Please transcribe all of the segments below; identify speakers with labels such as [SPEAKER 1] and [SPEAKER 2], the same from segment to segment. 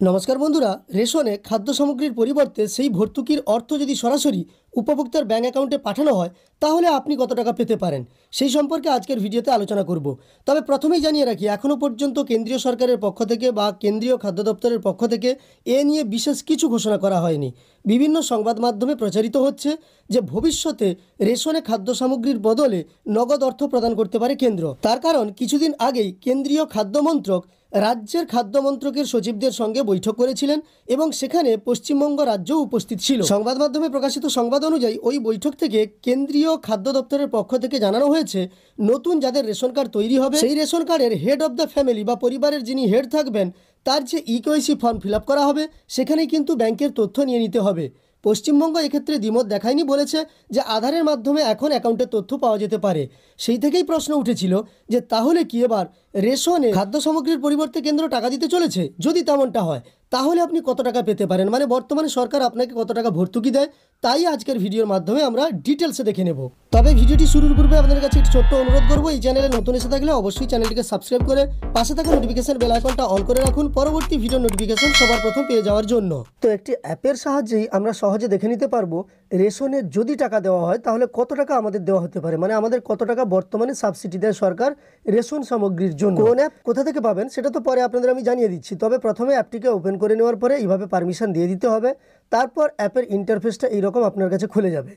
[SPEAKER 1] নমস্কার বন্ধুরা, রেশনে খাদ্য সামগ্রীর পরিবর্তে সেই ভর্তুকির অর্থ যদি সরাসরি উপভোক্তার ব্যাঙ্ক অ্যাকাউন্টে পাঠানো হয় তাহলে আপনি কত টাকা পেতে পারেন সেই সম্পর্কে আজকের ভিডিওতে আলোচনা করব। তবে প্রথমেই জানিয়ে রাখি, এখনও পর্যন্ত কেন্দ্রীয় সরকারের পক্ষ থেকে বা কেন্দ্রীয় খাদ্য দপ্তরের পক্ষ থেকে এ নিয়ে বিশেষ কিছু ঘোষণা করা হয়নি। বিভিন্ন সংবাদ মাধ্যমে প্রচারিত হচ্ছে যে ভবিষ্যতে রেশনে খাদ্য সামগ্রীর বদলে নগদ অর্থ প্রদান করতে পারে কেন্দ্র। তার কারণ, কিছুদিন আগেই কেন্দ্রীয় খাদ্য মন্ত্রক রাজ্যের খাদ্য মন্ত্রকের সচিবদের সঙ্গে বৈঠক করেছিলেন এবং সেখানে পশ্চিমবঙ্গ রাজ্যও উপস্থিত ছিল। সংবাদ মাধ্যমে প্রকাশিত সংবাদ অনুযায়ী ওই বৈঠক থেকে কেন্দ্রীয় খাদ্য দপ্তরের পক্ষ থেকে জানানো হয়েছে, নতুন যাদের রেশন কার্ড তৈরি হবে সেই রেশন কার্ডের হেড অব দ্য ফ্যামিলি বা পরিবারের যিনি হেড থাকবেন তার যে ইকেওয়াইসি ফর্ম ফিল আপ করা হবে সেখানেই কিন্তু ব্যাংকের তথ্য নিয়ে নিতে হবে। পশ্চিমবঙ্গ এক্ষেত্রে দ্বিমত দেখায়নি, বলেছে যে আধারের মাধ্যমে এখন অ্যাকাউন্টের তথ্য পাওয়া যেতে পারে। সেই থেকেই প্রশ্ন উঠেছিল যে তাহলে কি এবার রেশনে খাদ্য সামগ্রীর পরিবর্তে কেন্দ্র টাকা দিতে চলেছে? যদি তেমনটা হয় তাহলে আপনি কত টাকা পেতে পারেন, মানে বর্তমানে সরকার আপনাকে কত টাকা ভর্তুকি দেয়, তাই আজকের ভিডিওর মাধ্যমে আমরা ডিটেলসে দেখে নেব। তবে ভিডিওটি শুরুর পূর্বে আপনাদের কাছে একটি ছোট্ট অনুরোধ করবো, এই চ্যানেলে নতুন এসে থাকলে অবশ্যই চ্যানেলটিকে সাবস্ক্রাইব করে পাশে থাকা নোটিফিকেশন বেল আইকনটা অন করে রাখুন পরবর্তী ভিডিও নোটিফিকেশন সবার প্রথম পেয়ে যাওয়ার জন্য। তো একটি অ্যাপের সাহায্যেই আমরা সহজে দেখে নিতে পারবো রেশনে যদি টাকা দেওয়া হয় তাহলে কত টাকা আমাদের দেওয়া হতে পারে, মানে আমাদের কত টাকা বর্তমানে সাবসিডি দেয় সরকার রেশন সামগ্রীর জন্য। কোন অ্যাপ কোথা থেকে পাবেন সেটা তো পরে আপনাদের আমি জানিয়ে দিচ্ছি। তবে প্রথমে অ্যাপটিকে ওপেন করে নেওয়ার পরে এইভাবে পারমিশন দিয়ে দিতে হবে। তারপর অ্যাপের ইন্টারফেসটা এইরকম আপনার কাছে খুলে যাবে।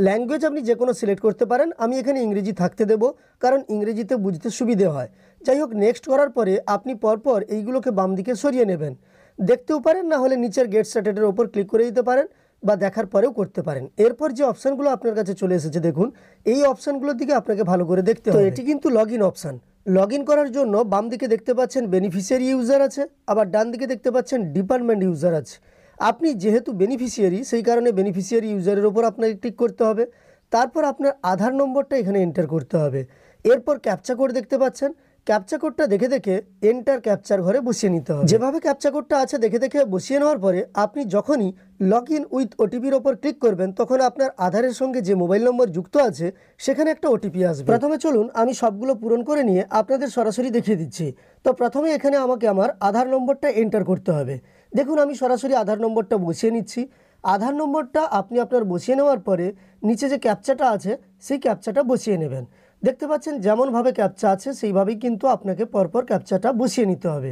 [SPEAKER 1] ল্যাঙ্গুয়েজ আপনি যে কোনো সিলেক্ট করতে পারেন, আমি এখানে ইংরেজি থাকতে দেবো কারণ ইংরেজিতে বুঝতে সুবিধে হয়। যাই হোক, নেক্সট করার পরে আপনি পরপর এইগুলোকে বাম দিকে সরিয়ে নেবেন। দেখতেও পারেন, না হলে নিচের গেট স্টার্টেডের ওপর ক্লিক করে দিতে পারেন বা দেখার পরেও করতে পারেন। এরপর যে অপশানগুলো আপনার কাছে চলে এসেছে দেখুন, এই অপশানগুলোর দিকে আপনাকে ভালো করে দেখতে হবে। এটি কিন্তু log in option. Log in করার জন্য বাম দিকে দেখতে পাচ্ছেন বেনিফিশিয়ারি ইউজার আছে, আবার ডান দিকে দেখতে পাচ্ছেন ডিপার্টমেন্ট ইউজার আছে। আপনি যেহেতু বেনিফিশিয়ারি সেই কারণে বেনিফিশিয়ারি ইউজারের ওপর আপনাকে ক্লিক করতে হবে। তারপর আপনার আধার নম্বরটা এখানে এন্টার করতে হবে। এরপর ক্যাপচা কোড দেখতে পাচ্ছেন, ক্যাপচা কোডটা দেখে দেখে এন্টার ক্যাপচার ঘরে বসিয়ে নিতে হবে। যেভাবে ক্যাপচা কোডটা আছে দেখে দেখে বসিয়ে নেওয়ার পরে আপনি যখনই লগ ইন উইথ ওটিপির ওপর ক্লিক করবেন তখন আপনার আধারের সঙ্গে যে মোবাইল নম্বর যুক্ত আছে সেখানে একটা ওটিপি আসবে। প্রথমে চলুন আমি সবগুলো পূরণ করে নিয়ে আপনাদের সরাসরি দেখিয়ে দিচ্ছি। তো প্রথমে এখানে আমাকে আমার আধার নম্বরটা এন্টার করতে হবে। দেখুন আমি সরাসরি আধার নম্বরটা বসিয়ে নিচ্ছি। আধার নম্বরটা আপনি আপনার বসিয়ে নেওয়ার পরে নিচে যে ক্যাপচাটা আছে সেই ক্যাপচাটা বসিয়ে নেবেন। দেখতে পাচ্ছেন যেমনভাবে ক্যাপচা আছে সেইভাবেই কিন্তু আপনাকে পরপর ক্যাপচাটা বসিয়ে নিতে হবে।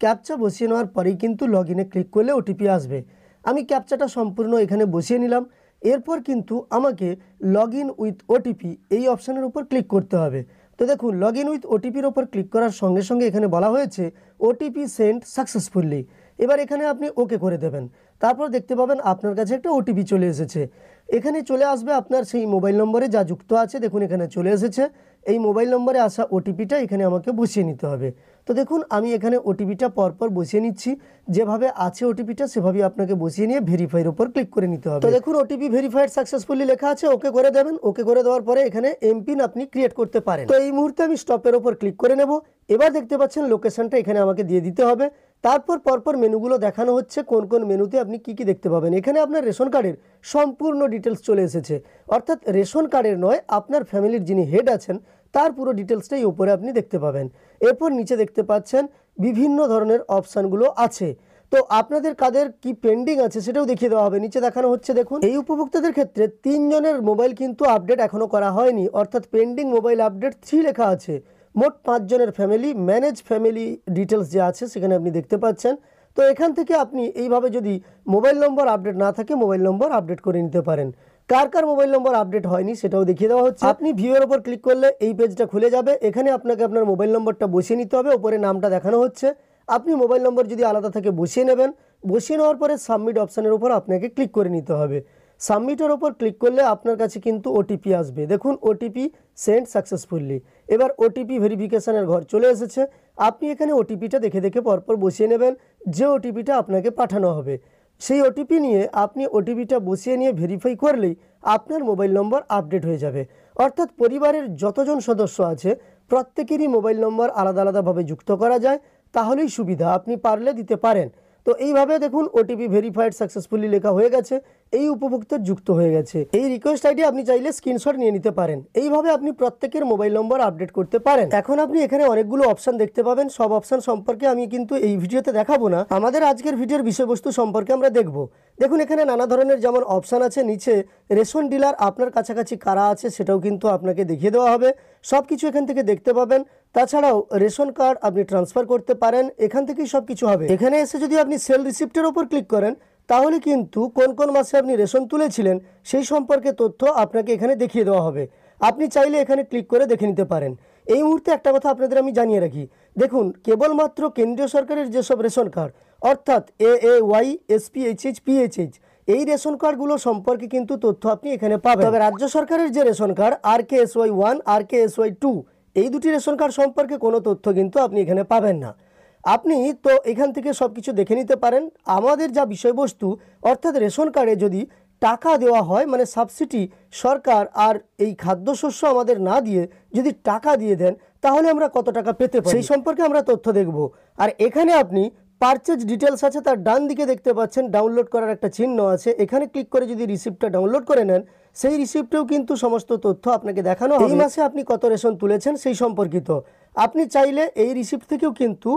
[SPEAKER 1] ক্যাপচা বসিয়ে নেওয়ার পরেই কিন্তু লগ ইনে ক্লিক করলে ওটিপি আসবে। আমি ক্যাপচাটা সম্পূর্ণ এখানে বসিয়ে নিলাম। এরপর কিন্তু আমাকে লগ ইন উইথ ওটিপি এই অপশানের উপর ক্লিক করতে হবে। তো দেখুন, লগ ইন উইথ ওটিপির ওপর ক্লিক করার সঙ্গে সঙ্গে এখানে বলা হয়েছে ওটিপি সেন্ড সাকসেসফুলি। এবার এখানে আপনি ওকে করে দেবেন। তারপর দেখতে পাবেন আপনার কাছে একটা ওটিপি চলে এসেছে। এখানে চলে আসবে আপনার সেই মোবাইল নম্বরে যা যুক্ত আছে। দেখুন এখানে চলে এসেছে। এই মোবাইল নম্বরে আসা ওটিপিটা এখানে আমাকে বসিয়ে নিতে হবে। তো দেখুন আমি এখানে ওটিপিটা পরপর বসিয়ে নিচ্ছি। যেভাবে আছে ওটিপিটা সেভাবেই আপনাকে বসিয়ে নিয়ে ভেরিফাইয়ের উপর ক্লিক করে নিতে হবে। তো দেখুন ওটিপি ভেরিফাইড সাকসেসফুলি লেখা আছে, ওকে করে দেবেন। ওকে করে দেওয়ার পরে এখানে এমপিন আপনি ক্রিয়েট করতে পারেন। তো এই মুহূর্তে আমি স্টপের ওপর ক্লিক করে নেব। এবার দেখতে পাচ্ছেন লোকেশনটা এখানে আমাকে দিয়ে দিতে হবে। তারপর পরপর মেনুগুলো দেখানো হচ্ছে, কোন কোন মেনুতে আপনি কি কি দেখতে পাবেন। এখানে আপনার রেশন কার্ডের সম্পূর্ণ ডিটেলস চলে এসেছে, অর্থাৎ রেশন কার্ডের নয়, আপনার ফ্যামিলির যিনি হেড আছেন তার পুরো ডিটেলসটাই উপরে আপনি দেখতে পাবেন। এরপর নিচে দেখতে পাচ্ছেন বিভিন্ন ধরনের অপশানগুলো আছে। তো আপনাদের কাদের কি পেন্ডিং আছে সেটাও দেখিয়ে দেওয়া হবে। নিচে দেখানো হচ্ছে দেখুন, এই উপভোক্তাদের ক্ষেত্রে 3 জনের মোবাইল কিন্তু আপডেট এখনও করা হয়নি, অর্থাৎ পেন্ডিং মোবাইল আপডেট 3 লেখা আছে। মোট 5 জনের ফ্যামিলি ম্যানেজ ফ্যামিলি ডিটেলস যে আছে সেখানে আপনি দেখতে পাচ্ছেন। তো এখান থেকে আপনি এইভাবে যদি মোবাইল নম্বর আপডেট না থাকে মোবাইল নম্বর আপডেট করে নিতে পারেন। কার কার মোবাইল নম্বর আপডেট হয়নি সেটাও দেখিয়ে দেওয়া হচ্ছে। আপনি ভিউয়ের ওপর ক্লিক করলে এই পেজটা খুলে যাবে। এখানে আপনাকে আপনার মোবাইল নম্বরটা বসিয়ে নিতে হবে। ওপরে নামটা দেখানো হচ্ছে। আপনি মোবাইল নম্বর যদি আলাদা থাকে বসিয়ে নেবেন। বসিয়ে নেওয়ার পরে সাবমিট অপশানের উপর আপনাকে ক্লিক করে নিতে হবে। সাবমিটের ওপর ক্লিক করলে আপনার কাছে কিন্তু ওটিপি আসবে। দেখুন ওটিপি সেন্ড সাকসেসফুলি। এবার ওটিপি ভেরিফিকেশানের ঘর চলে এসেছে। আপনি এখানে ওটিপিটা দেখে দেখে পরপর বসিয়ে নেবেন যে ওটিপিটা আপনাকে পাঠানো হবে। সেই ওটিপি নিয়ে আপনি ওটিপিটা বসিয়ে নিয়ে ভেরিফাই করলেই আপনার মোবাইল নম্বর আপডেট হয়ে যাবে। অর্থাৎ পরিবারের যতজন সদস্য আছে প্রত্যেকেরই মোবাইল নম্বর আলাদা আলাদাভাবে যুক্ত করা যায়, তাহলেই সুবিধা। আপনি পারলে দিতে পারেন। তো এইভাবে দেখুন ওটিপি ভেরিফাইড সাকসেসফুলি লেখা হয়ে গেছে, এই উপভোক্তার যুক্ত হয়ে গেছে। এই রিকোয়েস্ট আইডি আপনি চাইলে স্ক্রিনশট নিয়ে নিতে পারেন। এইভাবে আপনি প্রত্যেকের মোবাইল নম্বর আপডেট করতে পারেন। এখন আপনি এখানে অনেকগুলো অপশন দেখতে পাবেন। সব অপশন সম্পর্কে আমি কিন্তু এই ভিডিওতে দেখাবো না, আমাদের আজকের ভিডিওর বিষয়বস্তু সম্পর্কে আমরা দেখব। দেখুন এখানে নানা ধরনের যেমন অপশন আছে, নিচে রেশন ডিলার আপনার কাছাকাছি কারা আছে সেটাও কিন্তু আপনাকে দেখিয়ে দেওয়া হবে, সব কিছু এখান থেকে দেখতে পাবেন। তাছাড়াও রেশন কার্ড আপনি ট্রান্সফার করতে পারেন, এখান থেকেই সব কিছু হবে। এখানে এসে যদি আপনি সেল রিসিপ্টের ওপর ক্লিক করেন তাহলে কিন্তু কোন কোন মাসে আপনি রেশন তুলেছিলেন সেই সম্পর্কে তথ্য আপনাকে এখানে দেখিয়ে দেওয়া হবে। আপনি চাইলে এখানে ক্লিক করে দেখে নিতে পারেন। এই মুহূর্তে একটা কথা আপনাদের আমি জানিয়ে রাখি, দেখুন কেবলমাত্র কেন্দ্রীয় সরকারের যেসব রেশন কার্ড অর্থাৎ AAY, SPHH, PHH এই রেশন কার্ডগুলো সম্পর্কে কিন্তু তথ্য আপনি এখানে পাবেন। তবে রাজ্য সরকারের যে রেশন কার্ড RKSY1, RKSY2 এই দুটি রেশন কার্ড সম্পর্কে কোনো তথ্য কিন্তু আপনি এখানে পাবেন না। আপনি তো এখান থেকে সব কিছু দেখে নিতে পারেন। আমাদের যা বিষয়বস্তু অর্থাৎ রেশন কার্ডে যদি টাকা দেওয়া হয়, মানে সাবসিডি সরকার আর এই খাদ্যশস্য আমাদের না দিয়ে যদি টাকা দিয়ে দেন তাহলে আমরা কত টাকা পেতে পারি সেই সম্পর্কে আমরা তথ্য দেখব। আর এখানে আপনি পারচেজ ডিটেলস আছে, তার ডান দিকে দেখতে পাচ্ছেন ডাউনলোড করার একটা চিহ্ন আছে, এখানে ক্লিক করে যদি রিসিপ্টটা ডাউনলোড করে নেন সেই রিসিপ্টেও কিন্তু সমস্ত তথ্য আপনাকে দেখানো হবে। এই মাসে আপনি কত রেশন তুলেছেন সেই সম্পর্কিত। আপনি চাইলে এই রিসিপ্ট থেকেও কিন্তু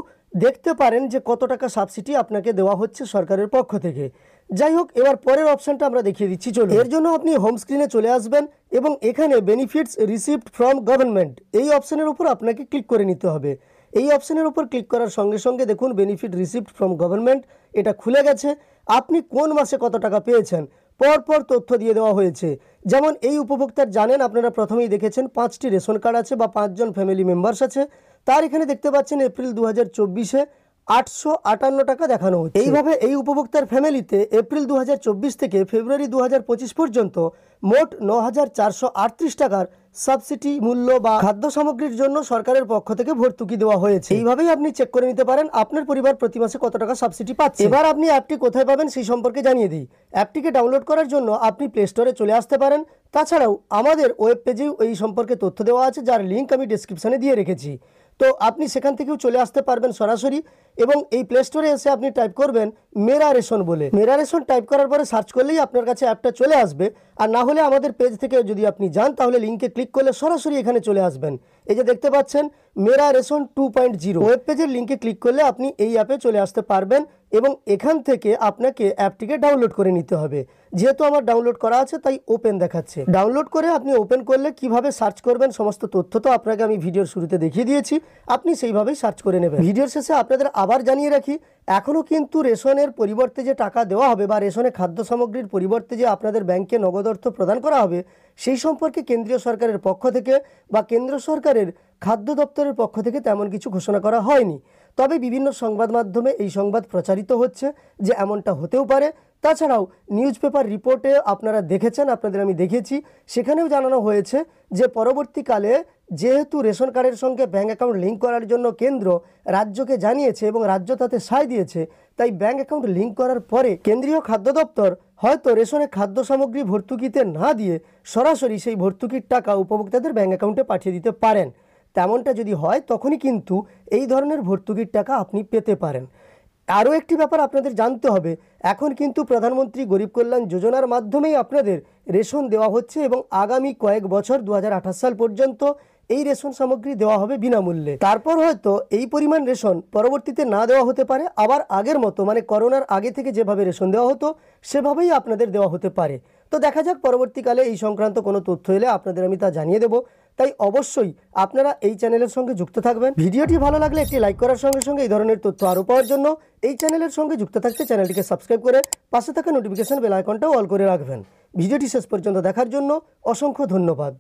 [SPEAKER 1] দেখতে পারেন যে কত টাকা সাবসিডি আপনাকে দেওয়া হচ্ছে সরকারের পক্ষ থেকে। যাই হোক, এবার পরের অপশনটা আমরা দেখিয়ে দিচ্ছি। চলুন, এর জন্য আপনি হোম স্ক্রিনে চলে আসবেন এবং এখানে বেনিফিটস রিসিপ্ট ফ্রম গভর্নমেন্ট এই অপশনের উপর আপনাকে ক্লিক করে নিতে হবে। এই অপশনের উপর ক্লিক করার সঙ্গে সঙ্গে দেখুন বেনিফিট রিসিপ্ট ফ্রম গভর্নমেন্ট এটা খুলে গেছে। আপনি কোন মাসে কত টাকা পেয়েছেন পরপর তথ্য দিয়ে দেওয়া হয়েছে। যেমন এই উপভোক্তার জানেন, আপনারা প্রথমেই দেখেছেন 5টি রেশন কার্ড আছে বা 5 জন ফ্যামিলি মেম্বার্স আছে। তার এখানে দেখতে পাচ্ছেন এপ্রিল 2024-এ 858 টাকা দেখানো হচ্ছে। এইভাবে এই উপভোক্তার ফ্যামিলিতে এপ্রিল 2024 থেকে ফেব্রুয়ারি 2025 পর্যন্ত মোট 9438 টাকার সাবসিডি মূল্য বা খাদ্য সামগ্রীর জন্য সরকারের পক্ষ থেকে ভর্তুকি দেওয়া হয়েছে। এইভাবেই আপনি চেক করে নিতে পারেন আপনার পরিবার প্রতি মাসে কত টাকা সাবসিডি পাচ্ছে। এবার আপনি অ্যাপটি কোথায় পাবেন সেই সম্পর্কে জানিয়ে দিই। অ্যাপটিকে ডাউনলোড করার জন্য আপনি প্লে স্টোরে চলে আসতে পারেন। তাছাড়াও আমাদের ওয়েব পেজেও এই সম্পর্কে তথ্য দেওয়া আছে, যার লিঙ্ক আমি ডেসক্রিপশনে দিয়ে রেখেছি। তো আপনি সেখান থেকেও চলে আসতে পারবেন সরাসরি এবং এই প্লে স্টোরে এসে আপনি টাইপ করবেন মেরা রেশন বলে। মেরা রেশন টাইপ করার পরে সার্চ করলেই আপনার কাছে অ্যাপটা চলে আসবে। আর না হলে আমাদের পেজ থেকে যদি আপনি যান তাহলে লিঙ্কে ক্লিক করলে সরাসরি এখানে চলে আসবেন। এই যে দেখতে পাচ্ছেন মেরা রেশন 2.0 ওয়েব পেজের লিঙ্কে ক্লিক করলে আপনি এই অ্যাপে চলে আসতে পারবেন এবং এখান থেকে আপনাকে অ্যাপটিকে ডাউনলোড করে নিতে হবে। যেহেতু আমার ডাউনলোড করা আছে তাই ওপেন দেখাচ্ছে। ডাউনলোড করে আপনি ওপেন করলে কিভাবে সার্চ করবেন সমস্ত তথ্য তো আপনাকে আমি ভিডিওর শুরুতে দেখিয়ে দিয়েছি, আপনি সেইভাবেই সার্চ করে নেবেন। ভিডিওর শেষে আপনাদের আবার জানিয়ে রাখি, এখনও কিন্তু রেশনের পরিবর্তে যে টাকা দেওয়া হবে বা রেশনে খাদ্য সামগ্রীর পরিবর্তে যে আপনাদের ব্যাংকে নগদ অর্থ প্রদান করা হবে সেই সম্পর্কে কেন্দ্রীয় সরকারের পক্ষ থেকে বা কেন্দ্র সরকারের খাদ্য দপ্তরের পক্ষ থেকে তেমন কিছু ঘোষণা করা হয়নি। তবে বিভিন্ন সংবাদ মাধ্যমে এই সংবাদ প্রচারিত হচ্ছে যে এমনটা হতেও পারে। তাছাড়াও নিউজ পেপার রিপোর্টে আপনারা দেখেছেন, আপনাদের আমি দেখেছি, সেখানেও জানানো হয়েছে যে পরবর্তীকালে যেহেতু রেশন কার্ডের সঙ্গে ব্যাঙ্ক অ্যাকাউন্ট লিঙ্ক করার জন্য কেন্দ্র রাজ্যকে জানিয়েছে এবং রাজ্য তাতে সায় দিয়েছে, তাই ব্যাঙ্ক অ্যাকাউন্ট লিঙ্ক করার পরে কেন্দ্রীয় খাদ্য দপ্তর হয়তো রেশনে খাদ্য সামগ্রী ভর্তুকিতে না দিয়ে সরাসরি সেই ভর্তুকির টাকা উপভোক্তাদের ব্যাঙ্ক অ্যাকাউন্টে পাঠিয়ে দিতে পারেন। তেমনটা যদি হয় তখনই কিন্তু এই ধরনের ভর্তুকির টাকা আপনি পেতে পারেন। আরও একটি ব্যাপার আপনাদের জানতে হবে, এখন কিন্তু প্রধানমন্ত্রী গরিব কল্যাণ যোজনার মাধ্যমেই আপনাদের রেশন দেওয়া হচ্ছে এবং আগামী কয়েক বছর 2028 সাল পর্যন্ত এই রেশন সামগ্রী দেওয়া হবে বিনামূল্যে। তারপর হয়তো এই পরিমাণ রেশন পরবর্তীতে না দেওয়া হতে পারে, আবার আগের মতো মানে করোনার আগে থেকে যেভাবে রেশন দেওয়া হতো সেভাবেই আপনাদের দেওয়া হতে পারে। তো দেখা যাক পরবর্তীকালে এই সংক্রান্ত কোনো তথ্য এলে আপনাদের আমি তা জানিয়ে দেব। তাই অবশ্যই আপনারা এই চ্যানেলের সঙ্গে যুক্ত থাকবেন। ভিডিওটি ভালো লাগলে একটি লাইক করার সঙ্গে সঙ্গে এই ধরনের তথ্য আরও পাওয়ার জন্য এই চ্যানেলের সঙ্গে যুক্ত থাকতে চ্যানেলটিকে সাবস্ক্রাইব করে পাশে থাকা নোটিফিকেশন বেল আইকনটাও অল করে রাখবেন। ভিডিওটি শেষ পর্যন্ত দেখার জন্য অসংখ্য ধন্যবাদ।